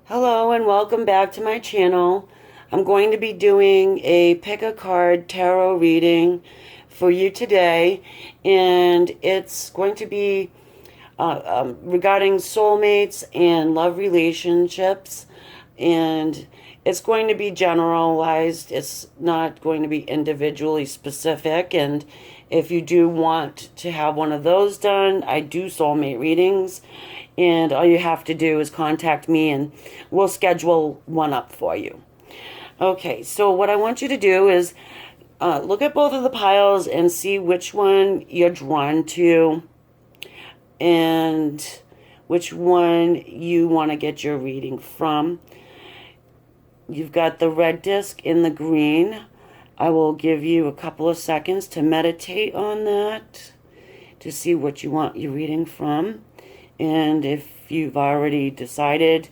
Hello and welcome back to my channel. I'm going to be doing a pick a card tarot reading for you today, and it's going to be regarding soulmates and love relationships, and it's going to be generalized. It's not going to be individually specific, and if you do want to have one of those done, I do soulmate readings, and all you have to do is contact me and we'll schedule one up for you. Okay, so what I want you to do is look at both of the piles and see which one you're drawn to and which one you want to get your reading from. You've got the red disc in the green. I will give you a couple of seconds to meditate on that, to see what you want your reading from. And if you've already decided,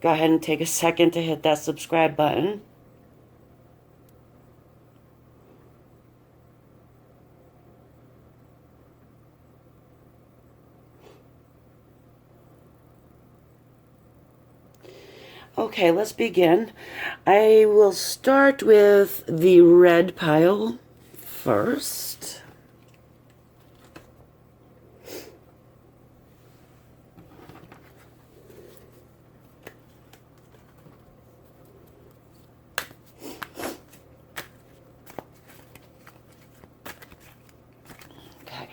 go ahead and take a second to hit that subscribe button. Okay, let's begin. I will start with the red pile first. Okay.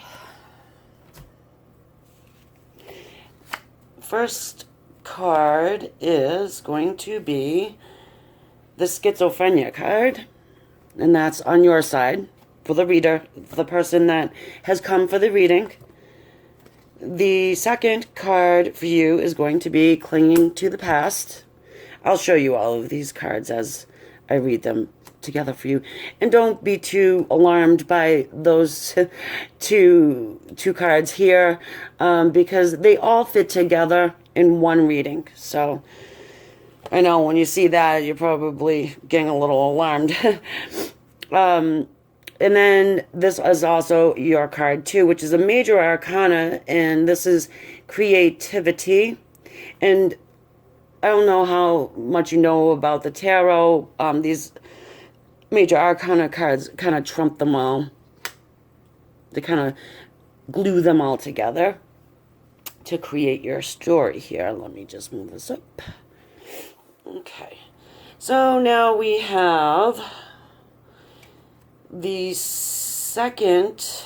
First card is going to be the schizophrenia card, and that's on your side for the reader, the person that has come for the reading. The second card for you is going to be clinging to the past. I'll show you all of these cards as I read them together for you, and don't be too alarmed by those two cards here, because they all fit together in one reading. So I know when you see that, you're probably getting a little alarmed. And then this is also your card too, which is a major arcana, and this is creativity. And I don't know how much you know about the tarot. These major arcana cards kind of trump them all. They kind of glue them all together to create your story here. Let me just move this up. Okay. So now we have the second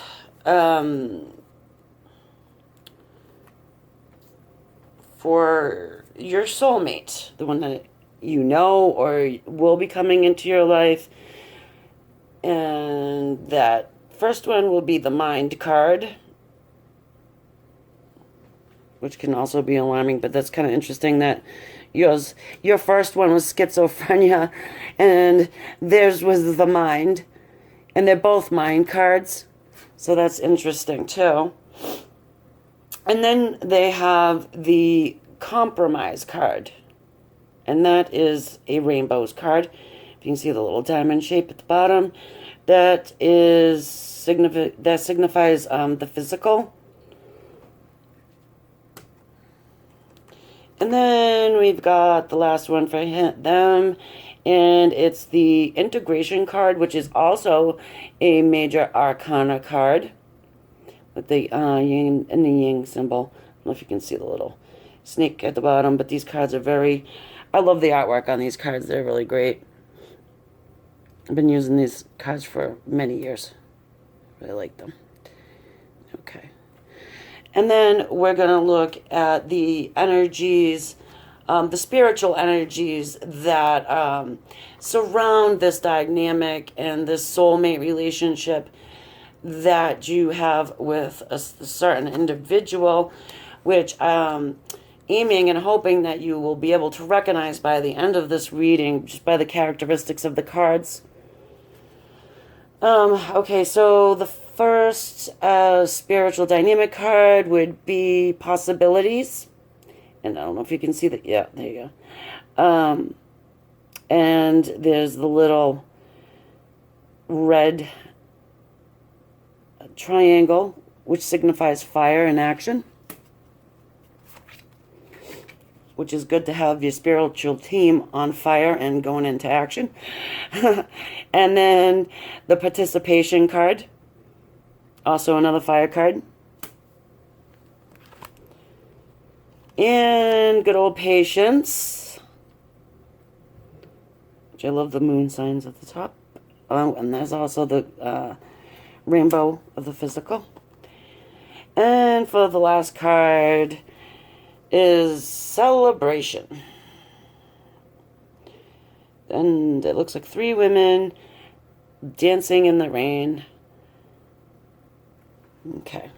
for your soulmate, the one that you know or will be coming into your life. And that first one will be the Mind card, which can also be alarming, but that's kind of interesting that your first one was schizophrenia and theirs was the Mind, and they're both Mind cards, so that's interesting too. And then they have the Compromise card, and that is a Rainbows card. If you can see the little diamond shape at the bottom, that signifies the physical. And then we've got the last one for them, and it's the Integration card, which is also a major arcana card with the yin and the yang symbol. I don't know if you can see the little snake at the bottom, but these cards are I love the artwork on these cards. They're really great. I've been using these cards for many years. Really like them. Okay. And then we're going to look at the energies, the spiritual energies that surround this dynamic and this soulmate relationship that you have with a certain individual, which aiming and hoping that you will be able to recognize by the end of this reading, just by the characteristics of the cards. Okay, so the first spiritual dynamic card would be Possibilities. And I don't know if you can see that. Yeah, there you go. And there's the little red triangle, which signifies fire in action. which is good to have your spiritual team on fire and going into action. And then the participation card, also another fire card. And good old patience, which I love the moon signs at the top. Oh, and there's also the rainbow of the physical. And for the last card is celebration. And it looks like 3 women dancing in the rain. Okay.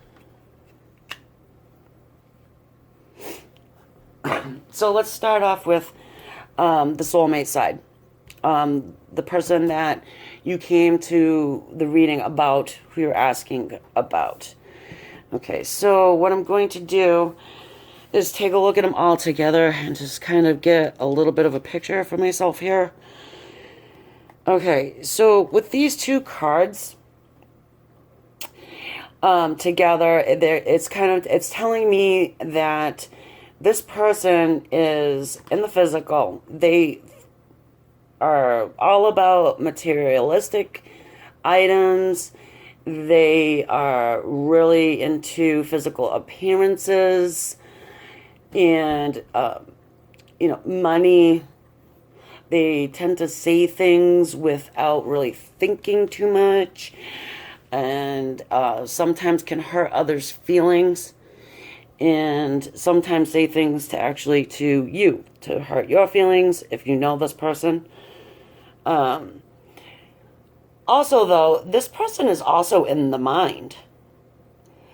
So let's start off with the soulmate side. The person that you came to the reading about, who you're asking about. Okay, so what I'm going to do is take a look at them all together and just kind of get a little bit of a picture for myself here. Okay, so with these 2 cards together, it's telling me that this person is in the physical. They are all about materialistic items. They are really into physical appearances and, money. They tend to say things without really thinking too much, and sometimes can hurt others' feelings, and sometimes say things to you to hurt your feelings if you know this person. Also, though, this person is also in the mind.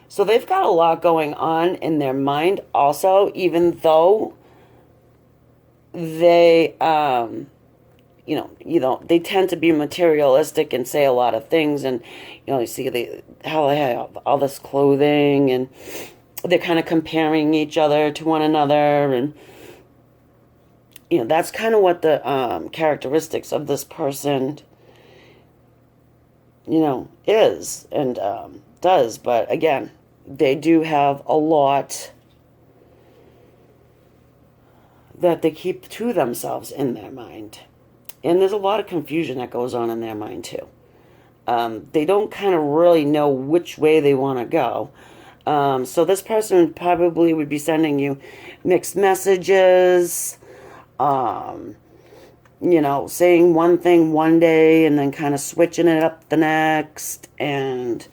So they've got a lot going on in their mind also, even though they, they tend to be materialistic and say a lot of things. And, you see how they have all this clothing, and they're kind of comparing each other to one another. And, that's kind of what the characteristics of this person is and does. But again, they do have a lot that they keep to themselves in their mind. And there's a lot of confusion that goes on in their mind too. They don't kind of really know which way they want to go. So this person probably would be sending you mixed messages, saying one thing one day and then kind of switching it up the next. And,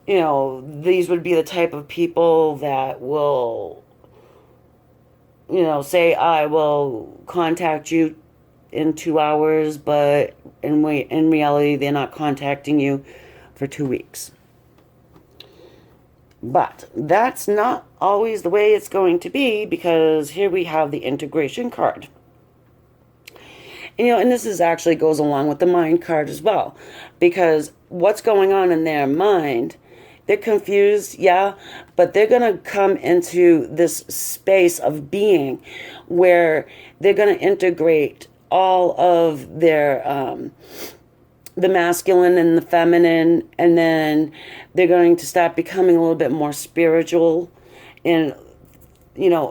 these would be the type of people that will, say, I will contact you in 2 hours, but in reality, they're not contacting you for 2 weeks. But that's not always the way it's going to be, because here we have the integration card. And this actually goes along with the mind card as well, because what's going on in their mind, they're confused, yeah, but they're going to come into this space of being where they're going to integrate all of their, the masculine and the feminine, and then they're going to start becoming a little bit more spiritual and,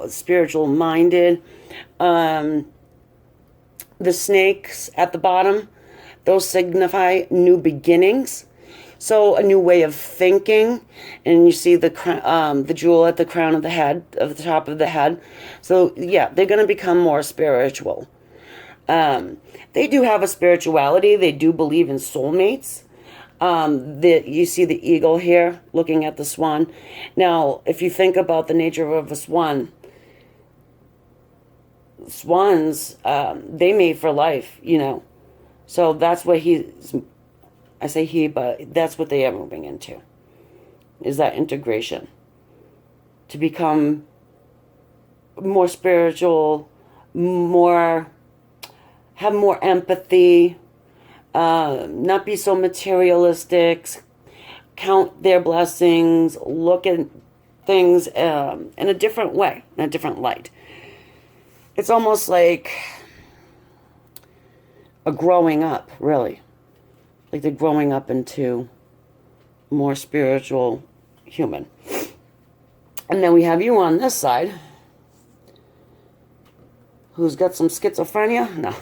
spiritual minded. The snakes at the bottom, those signify new beginnings. So a new way of thinking, and you see the jewel at the crown of the head, of the top of the head. So yeah, they're going to become more spiritual. They do have a spirituality. They do believe in soulmates. You see the eagle here looking at the swan. Now, if you think about the nature of a swan, swans, they mate for life, So that's what I say he, but that's what they are moving into, is that integration. To become more spiritual, have more empathy, not be so materialistic, count their blessings, look at things in a different way, in a different light. It's almost like a growing up, really. Like they're growing up into a more spiritual human. And then we have you on this side. who's got some schizophrenia. No.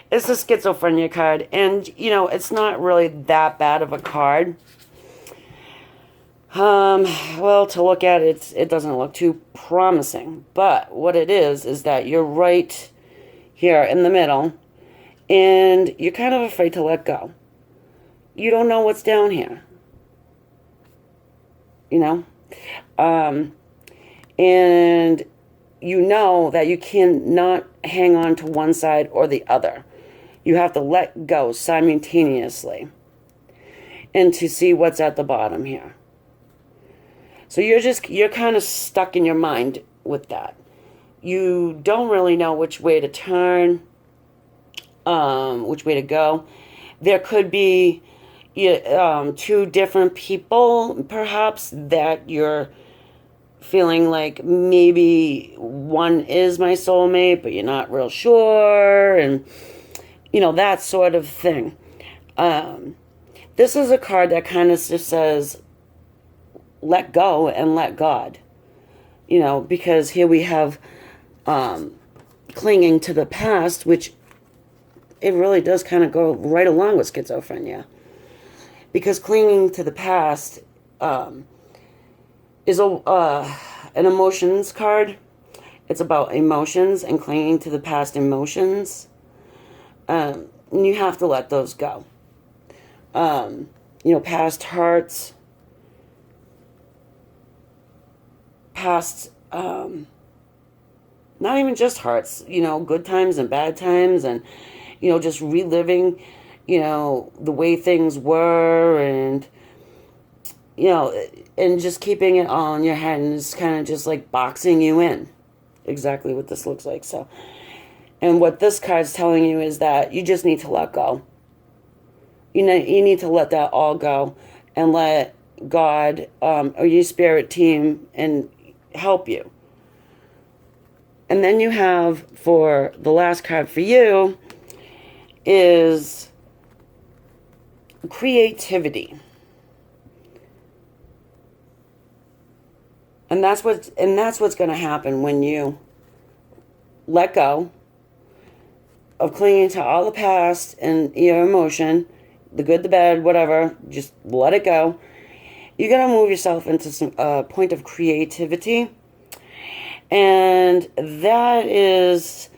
It's a schizophrenia card. And, it's not really that bad of a card. Well, to look at it, it doesn't look too promising. But what it is that you're right here in the middle. And you're kind of afraid to let go. You don't know what's down here. And you know that you cannot hang on to one side or the other. You have to let go simultaneously. And to see what's at the bottom here. So you're kind of stuck in your mind with that. You don't really know which way to turn, which way to go. There could be two different people, perhaps, that you're feeling like maybe one is my soulmate, but you're not real sure, and, that sort of thing. This is a card that kind of just says, let go and let God. Because here we have clinging to the past, which it really does kind of go right along with schizophrenia. Because clinging to the past is an emotions card. It's about emotions and clinging to the past emotions. And you have to let those go. Past hurts, past, not even just hurts, good times and bad times, and, just reliving, the way things were, and, and just keeping it all in your head, and it's kind of just like boxing you in. Exactly what this looks like. So, and what this card's telling you is that you just need to let go. You need to let that all go and let God or your spirit team and help you. And then you have, for the last card for you, is creativity. And that's what's going to happen when you let go of clinging to all the past and your emotion, the good, the bad, whatever. Just let it go. You're going to move yourself into some point of creativity. And that is,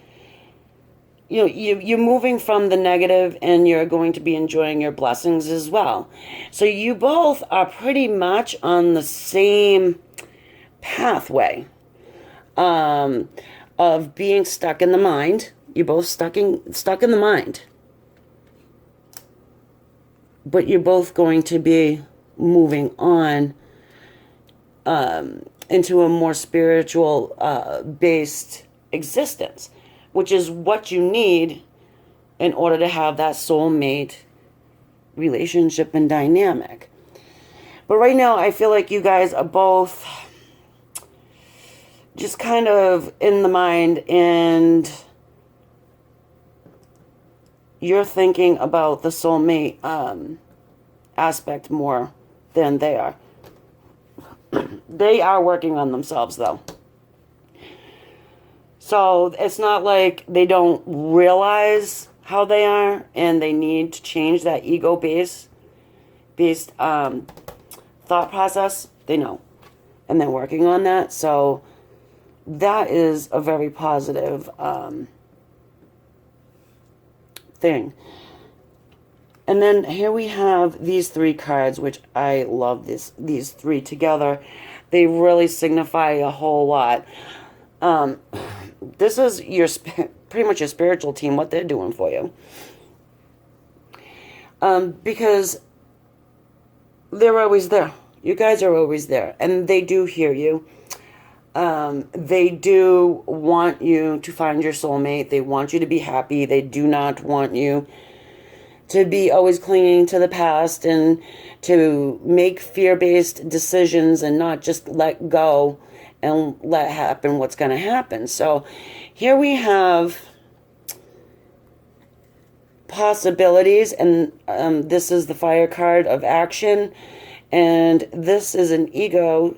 you're moving from the negative, and you're going to be enjoying your blessings as well. So you both are pretty much on the same pathway of being stuck in the mind. You're both stuck in the mind. But you're both going to be moving on into a more spiritual based existence, which is what you need in order to have that soulmate relationship and dynamic. But right now, I feel like you guys are both just kind of in the mind, and you're thinking about the soulmate aspect more than they are. They are working on themselves, though. So it's not like they don't realize how they are and they need to change that ego-based thought process. They know. And they're working on that. So that is a very positive thing. And then here we have these three cards, which I love these three together. They really signify a whole lot. This is pretty much your spiritual team, what they're doing for you. Because they're always there. You guys are always there. And they do hear you. They do want you to find your soulmate. They want you to be happy. They do not want you to be always clinging to the past and to make fear-based decisions and not just let go and let happen what's going to happen. So here we have possibilities, and this is the fire card of action, and this is an ego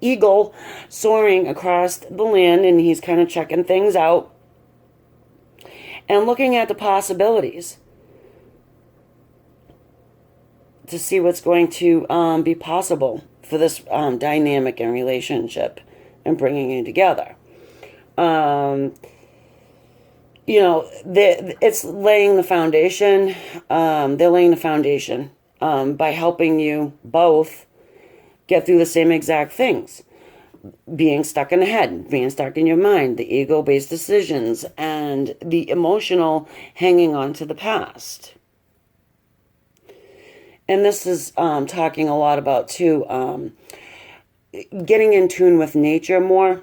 eagle soaring across the land, and he's kind of checking things out and looking at the possibilities to see what's going to be possible for this dynamic and relationship and bringing you together. It's laying the foundation. They're laying the foundation by helping you both get through the same exact things. Being stuck in the head, being stuck in your mind, the ego-based decisions, and the emotional hanging on to the past. And this is talking a lot about, too, getting in tune with nature more.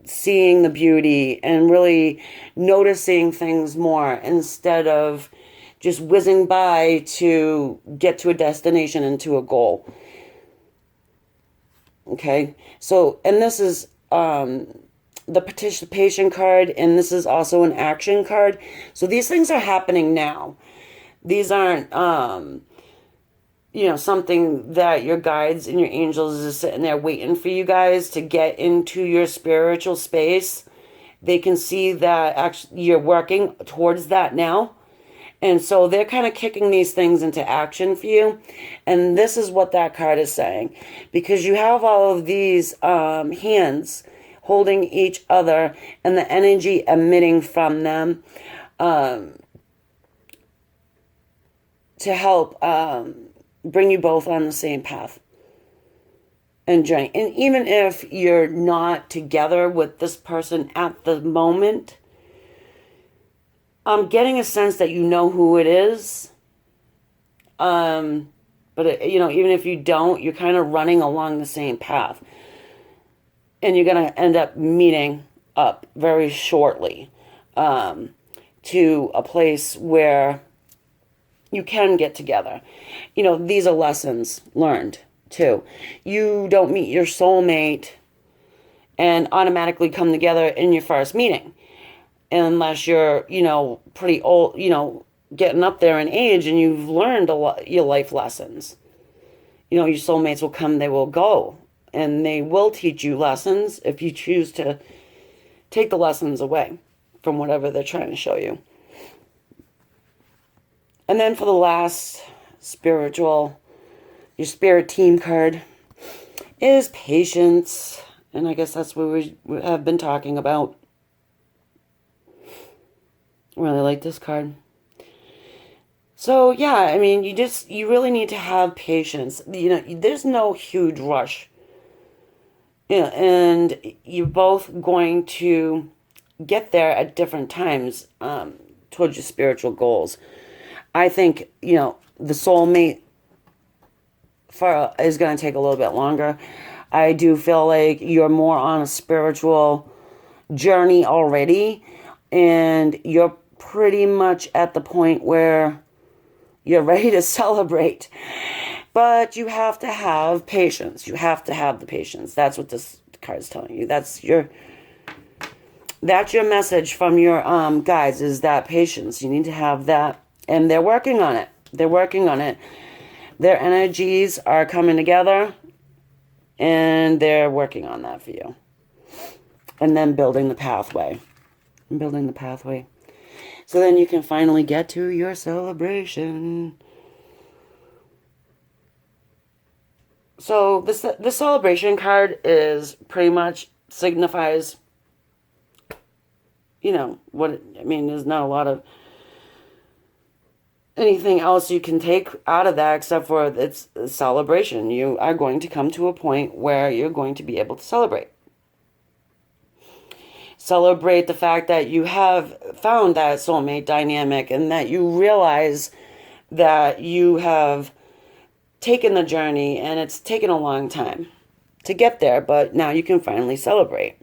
Seeing the beauty and really noticing things more instead of just whizzing by to get to a destination and to a goal. Okay, so, and this is the participation card, and this is also an action card. So these things are happening now. These aren't, something that your guides and your angels is sitting there waiting for you guys to get into your spiritual space. They can see that actually you're working towards that now. And so they're kind of kicking these things into action for you. And this is what that card is saying. Because you have all of these hands holding each other and the energy emitting from them to help bring you both on the same path and journey. And even if you're not together with this person at the moment, I'm getting a sense that you know who it is. But even if you don't, you're kind of running along the same path. And you're going to end up meeting up very shortly to a place where you can get together. These are lessons learned, too. You don't meet your soulmate and automatically come together in your first meeting. Unless you're, pretty old, getting up there in age and you've learned a lot, your life lessons. Your soulmates will come, they will go. And they will teach you lessons if you choose to take the lessons away from whatever they're trying to show you. And then for the last your spirit team card is patience. And I guess that's what we have been talking about. I really like this card. So, yeah, you really need to have patience. There's no huge rush. And you're both going to get there at different times towards your spiritual goals. I think, the soulmate is going to take a little bit longer. I do feel like you're more on a spiritual journey already, and you're pretty much at the point where you're ready to celebrate. But you have to have patience. You have to have the patience. That's what this card is telling you. That's your message from your guides, is that patience. You need to have that. And they're working on it. They're working on it. Their energies are coming together, and they're working on that for you. And then building the pathway. So then you can finally get to your celebration. So the celebration card is pretty much signifies, there's not a lot of anything else you can take out of that except for it's a celebration. You are going to come to a point where you're going to be able to celebrate. Celebrate the fact that you have found that soulmate dynamic and that you realize that you have taken the journey and it's taken a long time to get there, but now you can finally celebrate.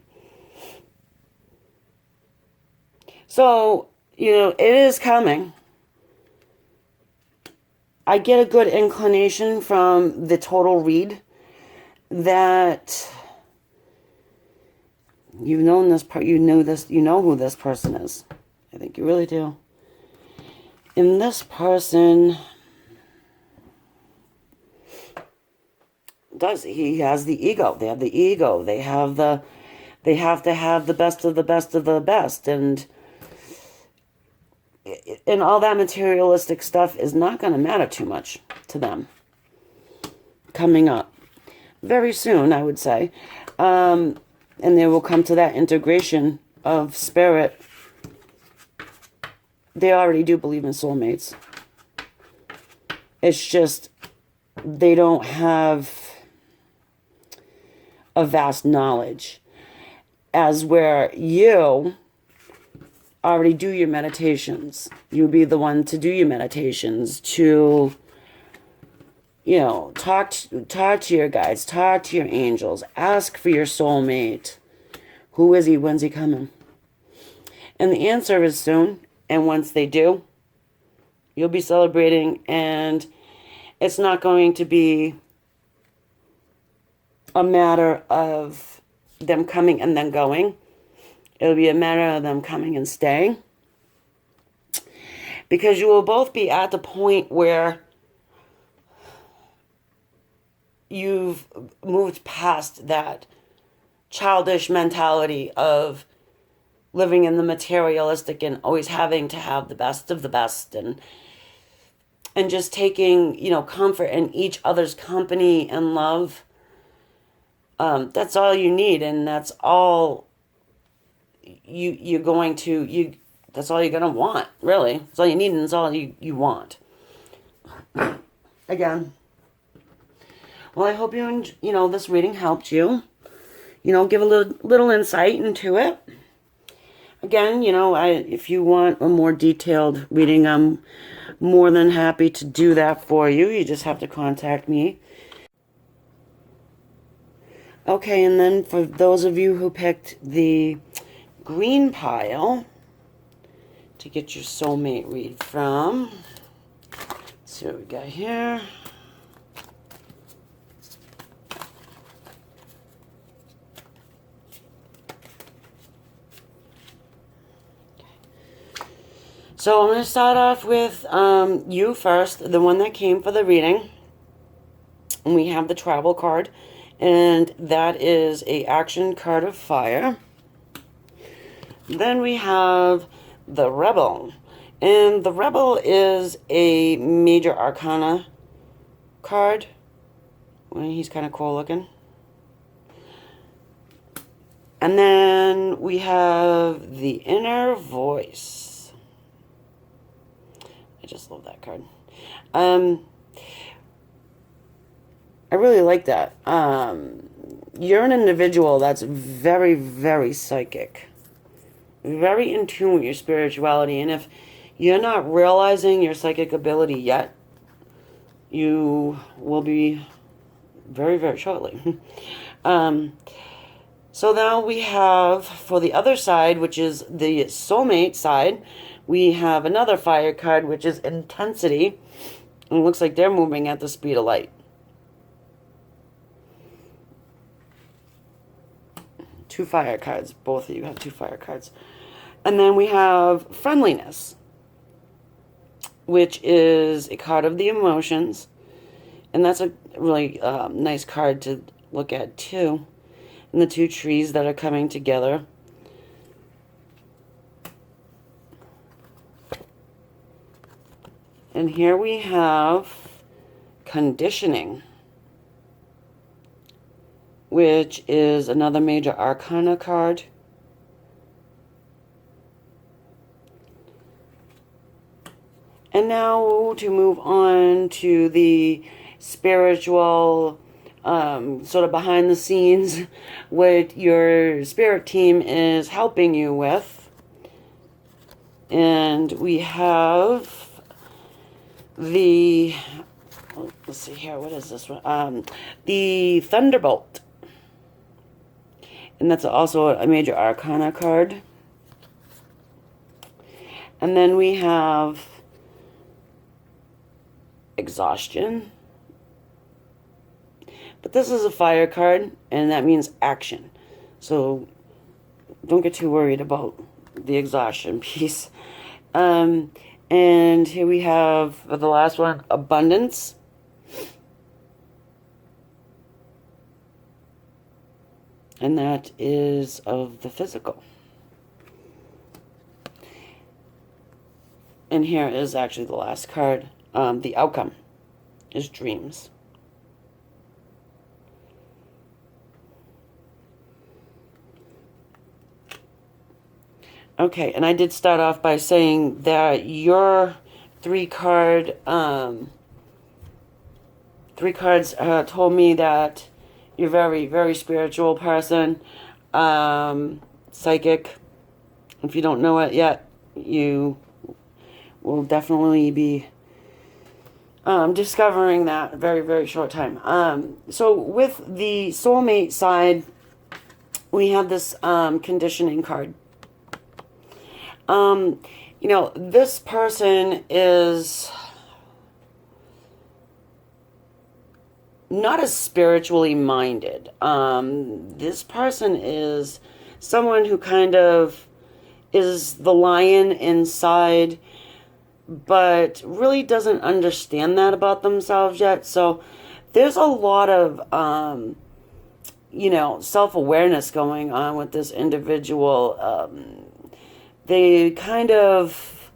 So, it is coming. I get a good inclination from the total read that you've known this part, you know who this person is. I think you really do. And this person does. He has the ego. They have the ego. They have the, they have to have the best of the best of the best. And all that materialistic stuff is not going to matter too much to them coming up very soon, I would say. And they will come to that integration of spirit. They already do believe in soulmates. It's just they don't have a vast knowledge, as where you already do your meditations. You'll be the one to do your meditations, to, you know, talk to your guides, talk to your angels, ask for your soulmate. Who is he? When's he coming? And the answer is soon. And once they do, you'll be celebrating, and it's not going to be a matter of them coming and then going. It'll be a matter of them coming and staying. Because you will both be at the point where you've moved past that childish mentality of living in the materialistic and always having to have the best of the best, and just taking, you know, comfort in each other's company and love. That's all you need, and that's all you're going to, that's all you're going to want, really. That's all you need, and that's all you want. Again. Well, I hope you know, this reading helped you. You know, give a little insight into it. Again, you know, if you want a more detailed reading, I'm more than happy to do that for you. You just have to contact me. Okay, and then for those of you who picked the green pile to get your soulmate read from, let's see what we got here. So I'm going to start off with you first, the one that came for the reading. And we have the travel card, and that is a action card of fire. Then we have the Rebel, and the Rebel is a major arcana card. Well, he's kind of cool looking. And then we have the Inner Voice. I just love that card. I really like that. You're an individual that's very, very psychic. Very in tune with your spirituality. And if you're not realizing your psychic ability yet, you will be very, very shortly. So now we have, for the other side, which is the soulmate side, we have another fire card, which is intensity. And it looks like they're moving at the speed of light. Two fire cards. Both of you have two fire cards. And then we have friendliness, which is a card of the emotions. And that's a really nice card to look at too. And the two trees that are coming together. And here we have conditioning, which is another major arcana card. And now to move on to the spiritual, sort of behind the scenes, what your spirit team is helping you with. And we have the, let's see here, what is this one? The Thunderbolt. And that's also a major arcana card. And then we have Exhaustion. But this is a fire card, and that means action. So don't get too worried about the exhaustion piece. And here we have, for the last one, Abundance. And that is of the physical. And here is actually the last card. The outcome is dreams. Okay, and I did start off by saying that your three cards told me that you're very, very spiritual person, psychic. If you don't know it yet, you will definitely be discovering that very, very short time. So with the soulmate side, we have this conditioning card. You know, this person is not as spiritually minded. This person is someone who kind of is the lion inside, but really doesn't understand that about themselves yet. So there's a lot of, you know, self-awareness going on with this individual. They kind of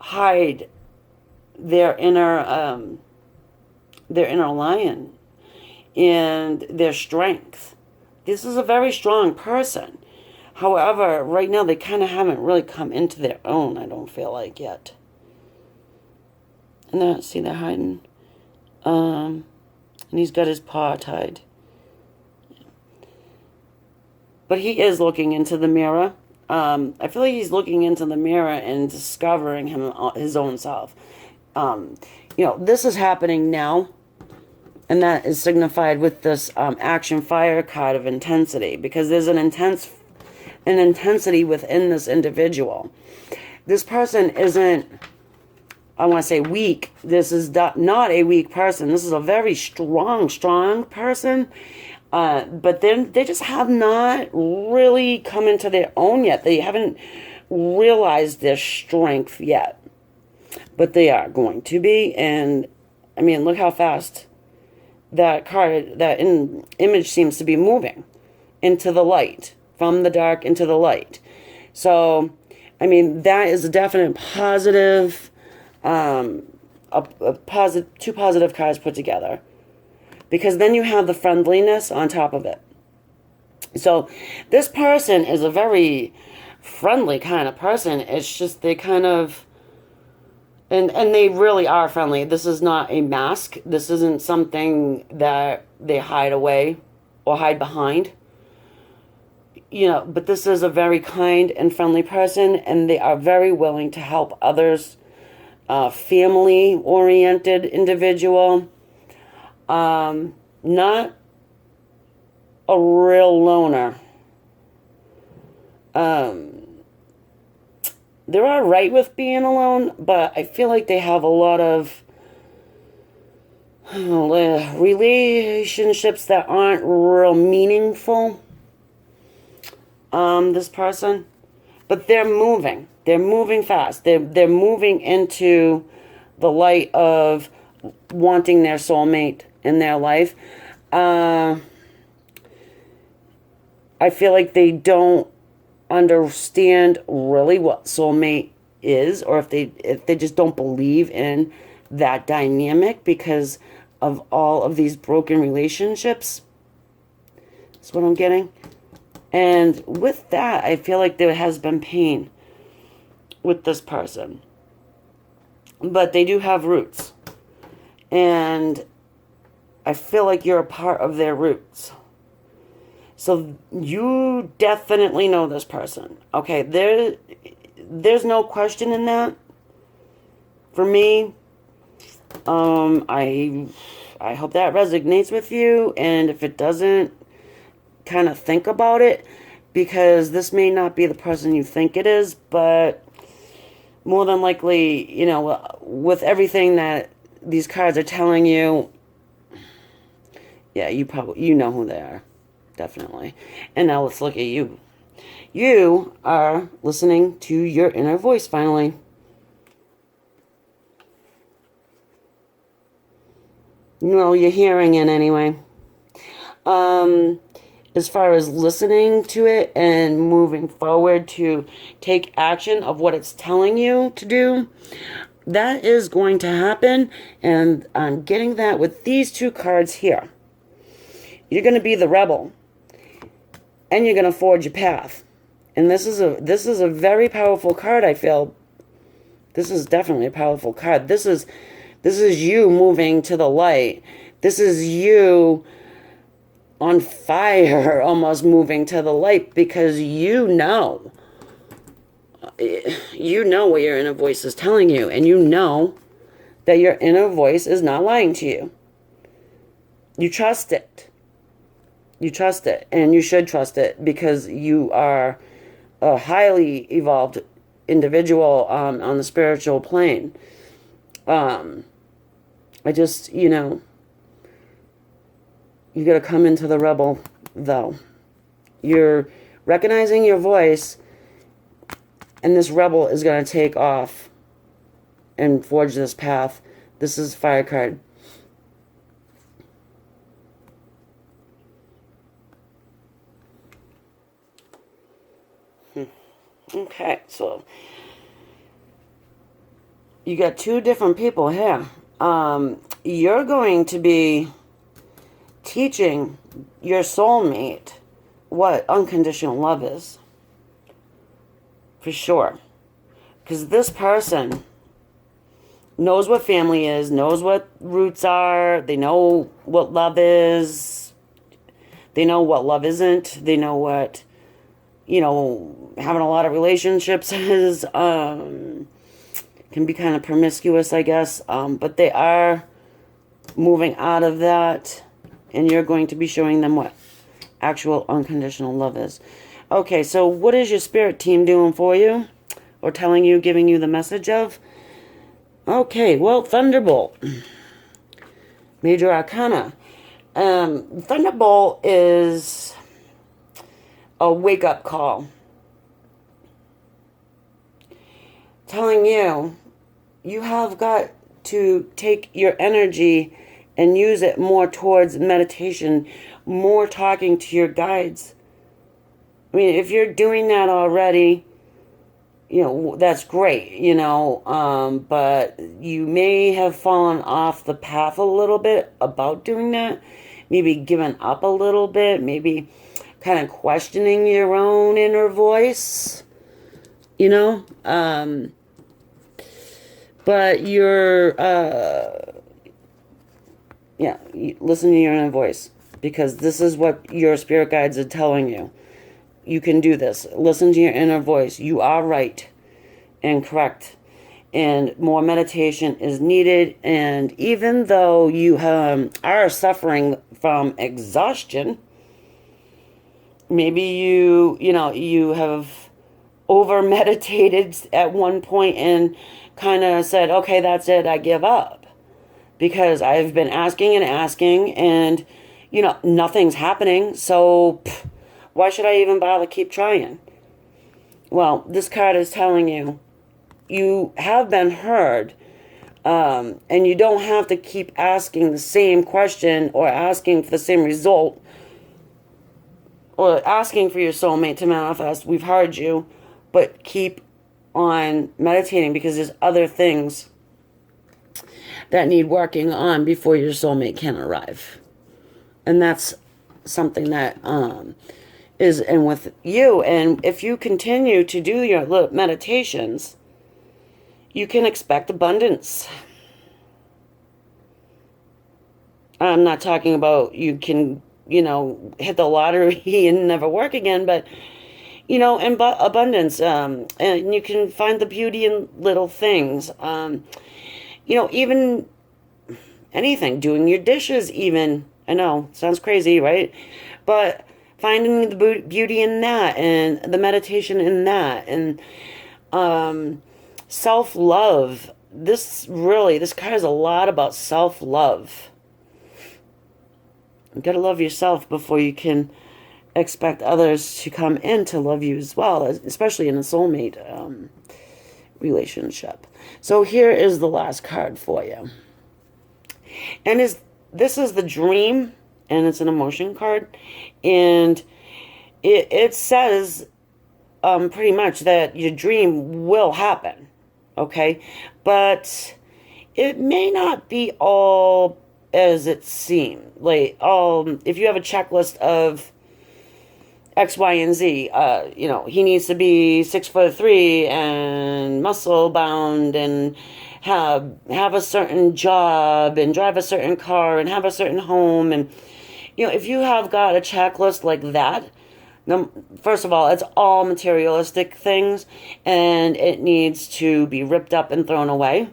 hide their inner lion and their strength. This is a very strong person. However, right now they kind of haven't really come into their own, I don't feel like, yet. And then, see, they're hiding. And he's got his paw tied. But he is looking into the mirror. I feel like he's looking into the mirror and discovering his own self. You know, this is happening now. And that is signified with this action fire card of intensity. Because there's an intensity within this individual. This person isn't, I want to say, weak. This is not a weak person. This is a very strong person. But then they just have not really come into their own yet. They haven't realized their strength yet. But they are going to be. And, I mean, look how fast that card, that image seems to be moving into the light. From the dark into the light. So, I mean, that is a definite positive, two positive cards put together. Because then you have the friendliness on top of it. So this person is a very friendly kind of person. It's just they kind of, and they really are friendly. This is not a mask. This isn't something that they hide away or hide behind. You know, but this is a very kind and friendly person, and they are very willing to help others. Family-oriented individual. Not a real loner. They're all right with being alone, but I feel like they have a lot of relationships that aren't real meaningful. This person, but they're moving. They're moving fast. They're moving into the light of wanting their soulmate in their life. I feel like they don't understand really what soulmate is, or if they just don't believe in that dynamic because of all of these broken relationships. That's what I'm getting. And with that, I feel like there has been pain with this person. But they do have roots. And I feel like you're a part of their roots. So you definitely know this person. Okay, there's no question in that. For me, I hope that resonates with you. And if it doesn't, kind of think about it, because this may not be the person you think it is, but more than likely, you know, with everything that these cards are telling you, yeah, you know who they are, definitely. And now let's look at you. You are listening to your inner voice finally. You know, you're hearing it anyway. as far as listening to it and moving forward to take action of what it's telling you to do, that is going to happen. And I'm getting that with these two cards here. You're going to be the rebel, and you're going to forge your path. And this is a very powerful card, I feel. This is definitely a powerful card. This is you moving to the light. This is you on fire, almost moving to the light, because you know what your inner voice is telling you, and you know that your inner voice is not lying to you. You trust it. You trust it, and you should trust it, because you are a highly evolved individual on the spiritual plane. I just, you got to come into the rebel, though. You're recognizing your voice, and this rebel is going to take off and forge this path. This is fire card. Okay, so you got two different people here. You're going to be teaching your soulmate what unconditional love is. For sure. Because this person knows what family is, knows what roots are, they know what love is, they know what love isn't, they know what, having a lot of relationships is. Can be kind of promiscuous, I guess, but they are moving out of that, and you're going to be showing them what actual unconditional love is. Okay, so what is your spirit team doing for you, or telling you, giving you the message of? Okay, well, Thunderbolt, Major Arcana. Thunderbolt is a wake-up call, telling you you have got to take your energy and use it more towards meditation, more talking to your guides. I mean, if you're doing that already, that's great, but you may have fallen off the path a little bit about doing that, maybe given up a little bit, maybe kind of questioning your own inner voice, but you're, listen to your inner voice, because this is what your spirit guides are telling you. You can do this. Listen to your inner voice. You are right and correct. And more meditation is needed. And even though you are suffering from exhaustion, maybe you have over meditated at one point and kind of said, okay, that's it, I give up, because I've been asking and nothing's happening, so why should I even bother keep trying? Well, this card is telling you you have been heard, and you don't have to keep asking the same question or asking for the same result or asking for your soulmate to manifest. We've heard you, but keep on meditating, because there's other things that need working on before your soulmate can arrive. And that's something that is in with you. And if you continue to do your meditations, you can expect abundance. I'm not talking about you can, hit the lottery and never work again, but and abundance, and you can find the beauty in little things, even anything, doing your dishes even. I know, sounds crazy, right? But finding the beauty in that, and the meditation in that, and self-love. This card is a lot about self-love. You gotta love yourself before you can expect others to come in to love you as well, especially in a soulmate relationship. So here is the last card for you. And this is the dream and it's an emotion card, and it says pretty much that your dream will happen, okay? But it may not be all as it seems. Like, if you have a checklist of X, Y, and Z, he needs to be 6'3" and muscle bound and have a certain job and drive a certain car and have a certain home. And if you have got a checklist like that, first of all, it's all materialistic things, and it needs to be ripped up and thrown away.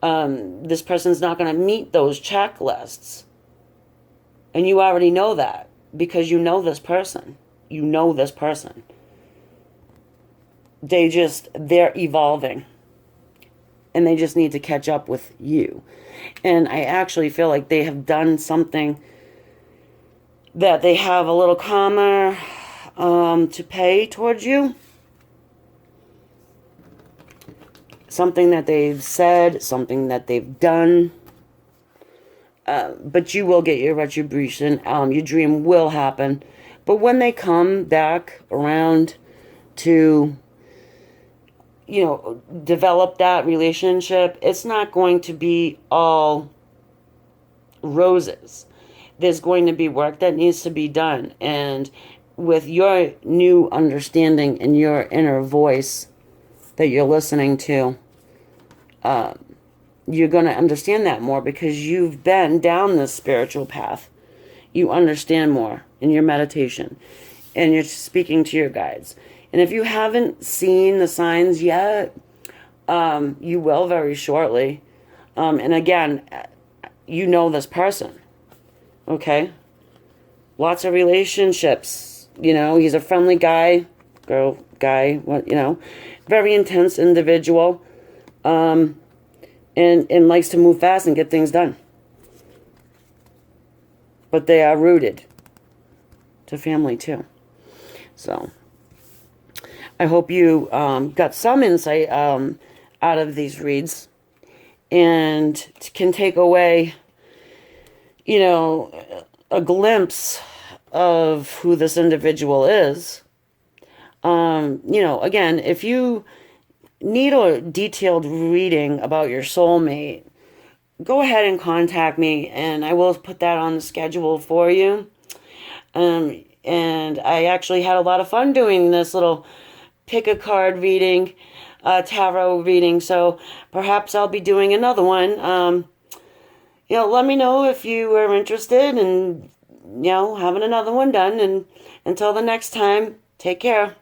This person's not going to meet those checklists. And you already know that because you know this person. You know this person. They're evolving. And they just need to catch up with you. And I actually feel like they have done something that they have a little karma to pay towards you. Something that they've said, something that they've done. But you will get your retribution. Your dream will happen. But when they come back around to, develop that relationship, it's not going to be all roses. There's going to be work that needs to be done. And with your new understanding and your inner voice that you're listening to, you're going to understand that more because you've been down this spiritual path. You understand more in your meditation, and you're speaking to your guides. And if you haven't seen the signs yet, you will very shortly. And again, you know this person, okay? Lots of relationships. He's a friendly guy, girl, guy, very intense individual, and likes to move fast and get things done. But they are rooted to family too. So I hope you got some insight out of these reads and can take away, a glimpse of who this individual is. Again, if you need a detailed reading about your soulmate, go ahead and contact me, and I will put that on the schedule for you. And I actually had a lot of fun doing this little pick a card reading, tarot reading, so perhaps I'll be doing another one. Let me know if you are interested in, having another one done, and until the next time, take care.